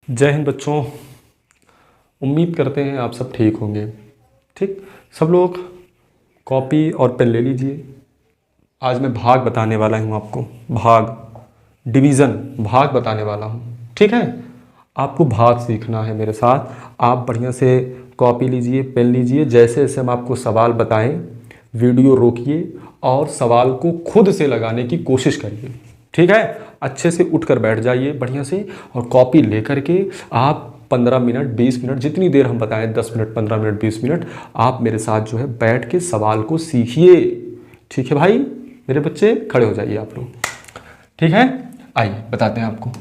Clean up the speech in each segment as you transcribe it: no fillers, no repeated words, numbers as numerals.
जय हिंद बच्चों। उम्मीद करते हैं आप सब ठीक होंगे। ठीक, सब लोग कॉपी और पेन ले लीजिए। आज मैं भाग बताने वाला हूँ आपको, भाग, डिवीज़न, भाग बताने वाला हूँ। ठीक है, आपको भाग सीखना है मेरे साथ। आप बढ़िया से कॉपी लीजिए, पेन लीजिए। जैसे जैसे हम आपको सवाल बताएं, वीडियो रोकिए और सवाल को खुद से लगाने की कोशिश करिए। ठीक है, अच्छे से उठकर बैठ जाइए बढ़िया से, और कॉपी लेकर के आप 15 मिनट 20 मिनट, जितनी देर हम बताएं, 10 मिनट 15 मिनट 20 मिनट, आप मेरे साथ जो है बैठ के सवाल को सीखिए। ठीक है भाई, मेरे बच्चे खड़े हो जाइए आप लोग। ठीक है, आइए बताते हैं आपको।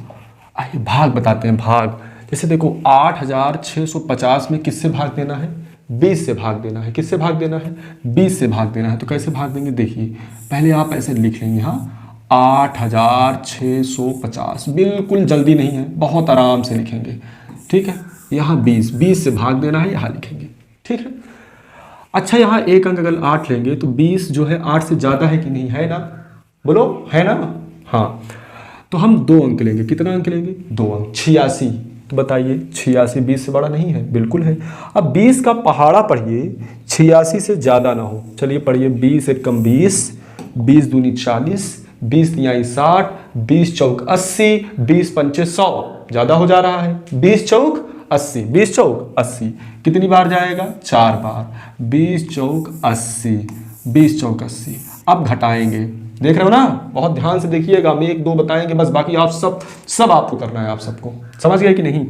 आइए भाग बताते हैं। भाग जैसे देखो, 8650 में किससे भाग देना है? 20 से भाग देना है। किससे भाग देना है? 20 से भाग देना है। तो कैसे भाग देंगे? देखिए, पहले आप ऐसे लिख लेंगे, हाँ, 8650। बिल्कुल जल्दी नहीं है, बहुत आराम से लिखेंगे। ठीक है, यहाँ 20 से भाग देना है, यहाँ लिखेंगे। ठीक है, अच्छा, यहाँ एक अंक अगर 8 लेंगे तो 20 जो है 8 से ज़्यादा है कि नहीं? है ना? बोलो, है ना? हाँ, तो हम 2 अंक लेंगे। कितना अंक लेंगे? 2 अंक। 86। तो बताइए, 86 20 से बड़ा नहीं है? बिल्कुल है। अब 20 का पहाड़ा पढ़िए, 86 से ज़्यादा ना हो। चलिए पढ़िए, 20 एक कम 20, 20 दूनी 40, 20 तिहाई 60, 20 चौक 80, 20 पंचे 100। ज़्यादा हो जा रहा है। 20 चौक 80, 20 चौक 80। कितनी बार जाएगा? 4 बार। 20 चौक 80, 20 चौक 80। अब घटाएंगे, देख रहे हो ना? बहुत ध्यान से देखिएगा, हम 1 2 बताएंगे बस, बाकी आप सब आपको करना है। आप सबको समझ गए कि नहीं?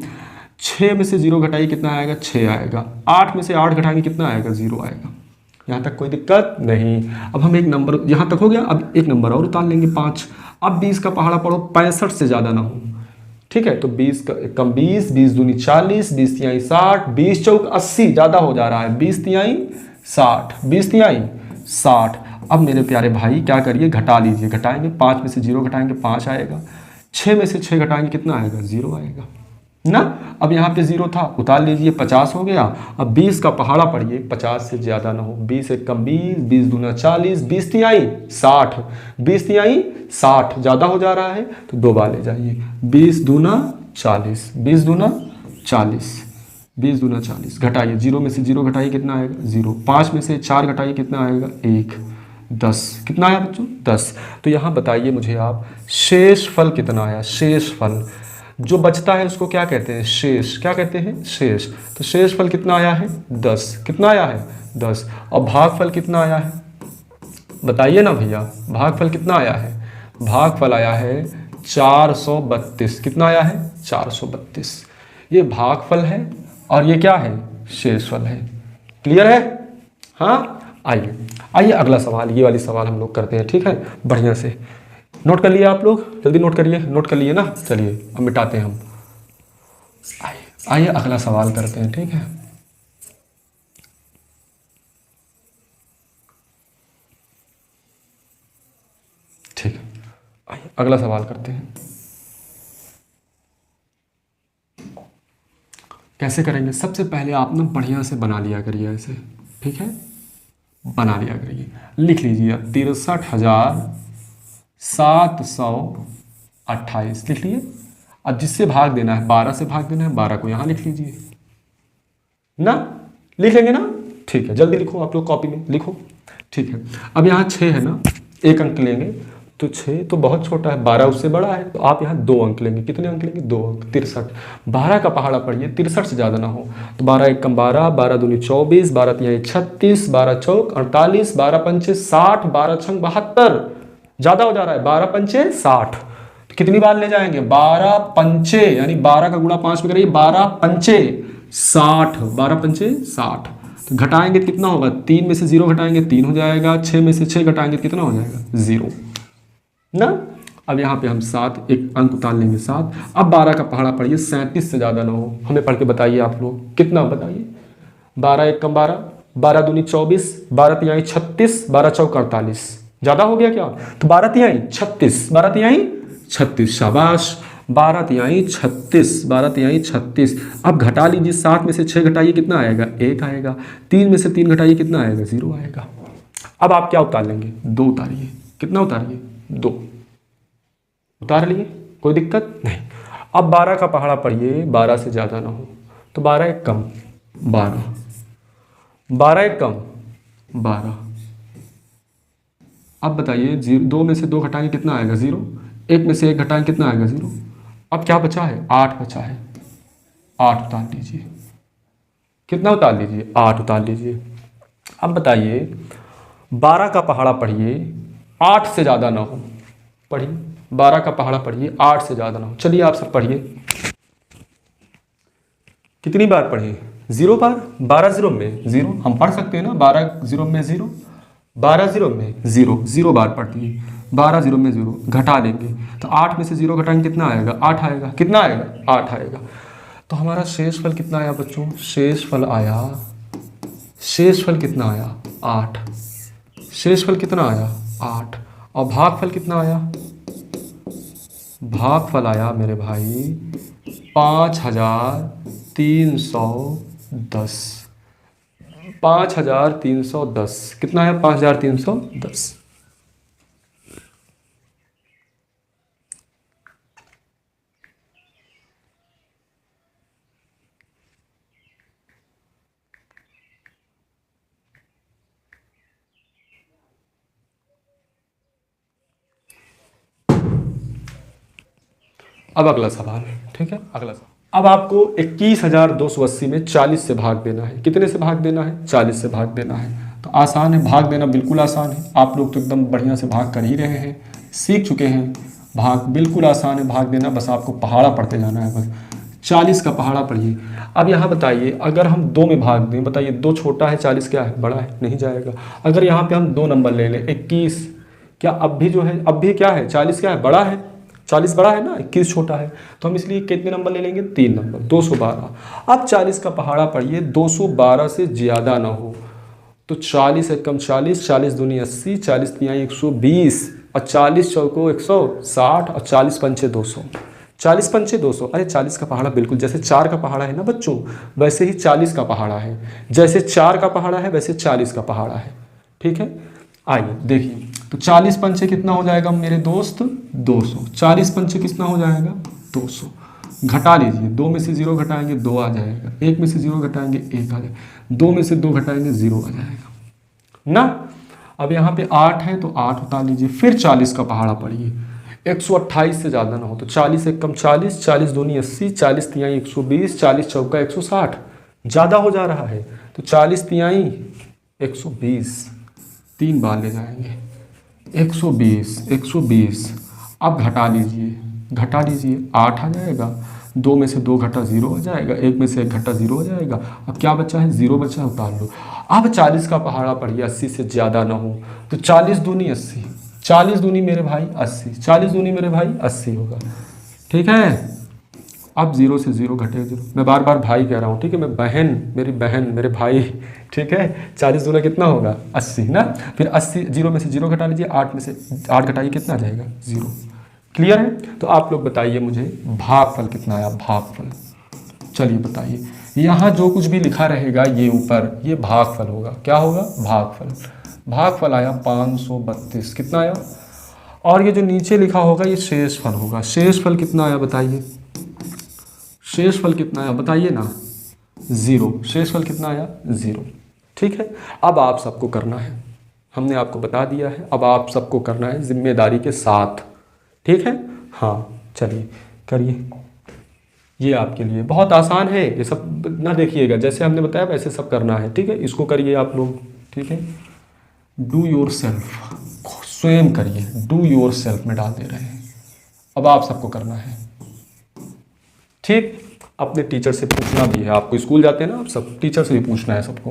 6 में से 0 घटाइए, कितना आएगा? 6 आएगा। 8 में से 8 घटाएंगे, कितना आएगा? 0 आएगा। यहाँ तक कोई दिक्कत नहीं। अब हम एक नंबर, यहाँ तक हो गया। अब एक नंबर और उतार लेंगे, 5। अब 20 का पहाड़ा पढ़ो, 65 से ज़्यादा ना हो। ठीक है, तो 20 का कम 20, 20 दूनी 40, 20 तिहाई 60, 20 चौक 80। ज़्यादा हो जा रहा है। 20 तिहाई 60, 20 तिहाई 60। अब मेरे प्यारे भाई क्या करिए? घटा लीजिए। घटाएंगे, 5 में से 0 घटाएंगे, 5 आएगा। 6 में से 6 घटाएंगे, कितना आएगा? 0 आएगा ना। अब यहाँ पे 0 था, उतार लीजिए, 50 हो गया। अब 20 का पहाड़ा पढ़िए, 50 से ज़्यादा ना हो। 20 एक कम 20, 20 दूना 40, 20 तिहाई 60, 20 तिहाई 60। ज़्यादा हो जा रहा है तो 2 बार ले जाइए। 20 दूना 40, 20 दूना 40, 20 दूना 40। घटाइए, 0 में से 0 घटाइए, कितना आएगा? 0। 5 में से 4 घटाइए, कितना आएगा? 1। 10। कितना आया बच्चों? 10। तो यहाँ बताइए मुझे आप, शेष फल कितना आया? शेष फल जो बचता है उसको क्या कहते हैं? शेष। क्या कहते हैं? शेष। तो शेष फल कितना आया है? 10। कितना आया है? 10। और भागफल कितना आया है? बताइए ना भैया, भागफल कितना आया है? भागफल आया है 432। कितना आया है? 432। ये भागफल है और ये क्या है? शेषफल है। क्लियर है? हाँ, आइए आइए अगला सवाल, ये वाली सवाल हम लोग करते हैं। ठीक है, बढ़िया से नोट कर लिए आप लोग? जल्दी नोट करिए। नोट कर लिए ना? चलिए अब मिटाते हैं हम। आइए आइए अगला सवाल करते हैं। ठीक है, ठीक है, आइए अगला सवाल करते हैं। कैसे करेंगे? सबसे पहले आप ना बढ़िया से बना लिया करिए ऐसे। ठीक है, बना लिया करिए। लिख लीजिए 63,728 लिख लिए। अब जिससे भाग देना है, 12 से भाग देना है, 12 को यहाँ लिख लीजिए ना। लिख लेंगे ना? ठीक है, जल्दी लिखो आप लोग, कॉपी में लिखो। ठीक है, अब यहाँ 6 है ना, 1 अंक लेंगे तो 6 तो बहुत छोटा है, 12 उससे बड़ा है, तो आप यहाँ 2 अंक लेंगे। कितने अंक लेंगे? 2 अंक। 63। 12 का पहाड़ा पढ़िए, 63 से ज़्यादा ना हो। तो 12 एक कम 12, 12 दूनी 24, 12 तिहाई 36, 12 चौक 48, 12 पंचे 60, 12 छंग 72। ज़्यादा हो जा रहा है। 12 पंचे 60। तो कितनी बार ले जाएंगे? 12 पंचे, यानी 12 का गुणा 5 में करिए, 12 पंचे 60, 12 पंचे 60। तो घटाएंगे तो कितना होगा? 3 में से 0 घटाएंगे, 3 हो जाएगा। 6 में से 6 घटाएंगे तो कितना हो जाएगा? 0 ना। अब यहाँ पे हम 7, एक अंक उतार लेंगे, 7। अब 12 का पहाड़ा पढ़िए, 37 से ज़्यादा ना हो। हमें पढ़ के बताइए आप लोग, कितना बताइए? 12 एक कम 12, 12 दूनी 24, 12 तिहाई 36, 12 चौक 48। ज़्यादा हो गया क्या? तो 12 तिहाई 36, 12 तिहाई 36। शाबाश, 12 तिहाई 36, 12 तिहाई 36। अब घटा लीजिए, 7 में से 6 घटाइए, कितना आएगा? 1 आएगा। 3 में से 3 घटाइए, कितना आएगा? 0 आएगा। अब आप क्या उतार लेंगे? 2 उतारिए। कितना उतारिए? 2 उतार लिए, कोई दिक्कत नहीं। अब 12 का पहाड़ा पढ़िए, 12 से ज़्यादा ना हो, तो 12 एक कम 12, 12 एक कम 12। अब बताइए, 2 में से 2 घटाएंगे कितना आएगा 0, 1 में से 1 घटाएंगे कितना आएगा 0। अब क्या बचा है 8 बचा है, 8 उतार लीजिए, कितना उतार लीजिए 8 उतार लीजिए। अब बताइए 12 का पहाड़ा पढ़िए, 8 से ज़्यादा ना हो, पढ़िए 12 का पहाड़ा पढ़िए, 8 से ज़्यादा ना हो। चलिए आप सब पढ़िए, कितनी बार पढ़े 0 बार, 12 0 में 0, हम पढ़ सकते हैं ना 12 0 में 0, 12 0 में 0, 0 बार पढ़ लिए, 12 0 में 0 घटा देंगे, तो 8 में से 0 घटाएंगे कितना आएगा 8 आएगा, कितना आएगा 8 आएगा। तो हमारा शेष फल कितना आया बच्चों, शेष फल आया, शेष फल कितना आया 8, शेष फल कितना आया 8। और भागफल कितना आया, भागफल आया मेरे भाई 5310, 5310, कितना है 5310। अब अगला सवाल, ठीक है अगला सवाल। अब आपको 21,280 में 40 से भाग देना है, कितने से भाग देना है 40 से भाग देना है। तो आसान है, भाग देना बिल्कुल आसान है, आप लोग तो एकदम बढ़िया से भाग कर ही रहे हैं, सीख चुके हैं, भाग बिल्कुल आसान है भाग देना, बस आपको पहाड़ा पढ़ते जाना है, बस 40 का पहाड़ा पढ़िए। अब यहाँ बताइए अगर हम 2 में भाग दें, बताइए 2 छोटा है 40 क्या है बड़ा है, नहीं जाएगा। अगर यहाँ पे हम 2 नंबर ले लें 21, क्या अब भी जो है अब भी क्या है 40 क्या है बड़ा है, 40 बड़ा है ना, 21 छोटा है, तो हम इसलिए कितने नंबर ले लेंगे 3 नंबर, 212। अब 40 का पहाड़ा पढ़िए, 212 से ज़्यादा ना हो, तो 40 एक कम 40, 40 दूनी 80, 40 तिहाई 120, और 40 चौको 160, और 40 पंचे 200, 40 पंचे 200। अरे 40 का पहाड़ा बिल्कुल जैसे 4 का पहाड़ा है ना बच्चों, वैसे ही 40 का पहाड़ा है, जैसे 4 का पहाड़ा है वैसे 40 का पहाड़ा है, ठीक है। आइए देखिए, तो 40 पंचे कितना हो जाएगा मेरे दोस्त 200, 40 पंचे कितना हो जाएगा 200, घटा लीजिए, 2 में से 0 घटाएंगे 2 आ जाएगा, 1 में से 0 घटाएंगे 1 आ जाएगा, 2 में से 2 घटाएंगे 0 आ जाएगा ना। अब यहाँ पे 8 है तो 8 उतार लीजिए, फिर 40 का पहाड़ा पढ़िए, 128 से ज़्यादा ना हो, तो 40 एक कम 40, 40 दूनी 80, 40 तिहाई 120, 40 चौका 160, ज़्यादा हो जा रहा है, तो 40 तिहाई 120, 3 बार ले जाएंगे 120, 120। अब घटा लीजिए, घटा लीजिए 8 आ जाएगा, 2 में से 2 घटा 0 हो जाएगा, 1 में से 1 घटा 0 हो जाएगा, अब क्या बचा है 0 बचा है, उतार लो। अब 40 का पहाड़ा पढ़िए, 80 से ज़्यादा ना हो, तो 40 दूनी 80, 40 दूनी मेरे भाई 80, 40 दूनी मेरे भाई 80 होगा, ठीक है। अब 0 से 0 घटे 0, मैं बार बार भाई कह रहा हूँ, ठीक है, मैं बहन मेरे भाई, ठीक है। 40 दूना कितना होगा 80 ना, फिर 80, 0 में से 0 घटा लीजिए, 8 में से 8 घटाइए कितना आ जाएगा 0, क्लियर है। तो आप लोग बताइए मुझे भागफल कितना आया, भागफल चलिए बताइए। यहाँ जो कुछ भी लिखा रहेगा ये ऊपर ये भागफल होगा, क्या होगा भागफल। भागफल आया 532, कितना आया, और ये जो नीचे लिखा होगा ये शेषफल होगा। शेषफल कितना आया बताइए, शेषफल कितना आया बताइए ना 0, शेषफल कितना आया 0, ठीक है। अब आप सबको करना है, हमने आपको बता दिया है, अब आप सबको करना है जिम्मेदारी के साथ, ठीक है। हाँ चलिए करिए, ये आपके लिए बहुत आसान है, ये सब ना देखिएगा, जैसे हमने बताया वैसे सब करना है, ठीक है। इसको करिए आप लोग, ठीक है। डू योर सेल्फ, स्वयं करिए, डू योर सेल्फ में डाल दे रहे हैं, अब आप सबको करना है, ठीक। अपने टीचर से पूछना भी है आपको, स्कूल जाते हैं ना आप सब, टीचर से भी पूछना है सबको।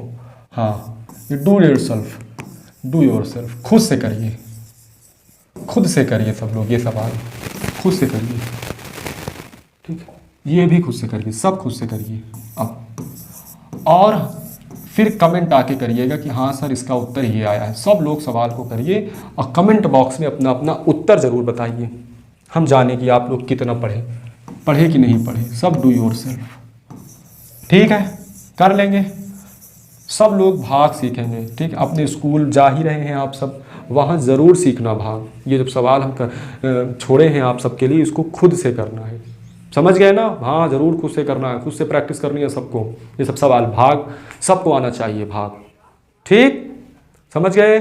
हाँ ये do your self, do your self, खुद से करिए, खुद से करिए सब लोग, ये सवाल खुद से करिए, ठीक है। ये भी खुद से करिए, सब खुद से करिए अब, और फिर कमेंट आके करिएगा कि हाँ सर इसका उत्तर ये आया है। सब लोग सवाल को करिए और कमेंट बॉक्स में अपना अपना उत्तर ज़रूर बताइए, हम जाने कि आप लोग कितना पढ़े कि नहीं पढ़े। सब डू योर सेल्फ, ठीक है, कर लेंगे सब लोग, भाग सीखेंगे, ठीक है। अपने स्कूल जा ही रहे हैं आप सब, वहाँ ज़रूर सीखना भाग। ये जब सवाल हम छोड़े हैं आप सबके लिए, इसको खुद से करना है, समझ गए ना? हाँ ज़रूर खुद से करना है, खुद से प्रैक्टिस करनी है सबको। ये सब सवाल भाग सबको आना चाहिए, भाग। ठीक, समझ गए?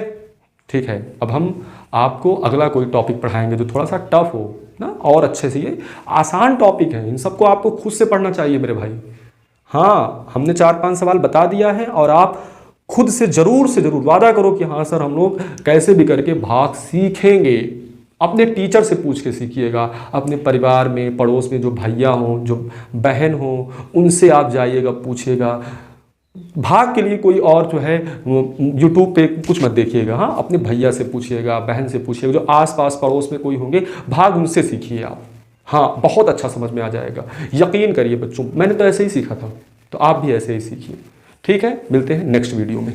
ठीक है, अब हम आपको अगला कोई टॉपिक पढ़ाएंगे जो थोड़ा सा टफ हो ना, और अच्छे से। ये आसान टॉपिक है, इन सबको आपको खुद से पढ़ना चाहिए मेरे भाई। हाँ, हमने 4-5 सवाल बता दिया है और आप खुद से ज़रूर वादा करो कि हाँ सर हम लोग कैसे भी करके भाग सीखेंगे। अपने टीचर से पूछ के सीखिएगा, अपने परिवार में, पड़ोस में जो भैया हों, जो बहन हो, उनसे आप जाइएगा, पूछिएगा। भाग के लिए कोई और जो है यूट्यूब पे कुछ मत देखिएगा। हाँ, अपने भैया से पूछिएगा, बहन से पूछिएगा, जो आसपास पड़ोस में कोई होंगे, भाग उनसे सीखिए आप। हाँ, बहुत अच्छा समझ में आ जाएगा, यकीन करिए बच्चों, मैंने तो ऐसे ही सीखा था, तो आप भी ऐसे ही सीखिए। ठीक है, मिलते हैं नेक्स्ट वीडियो में।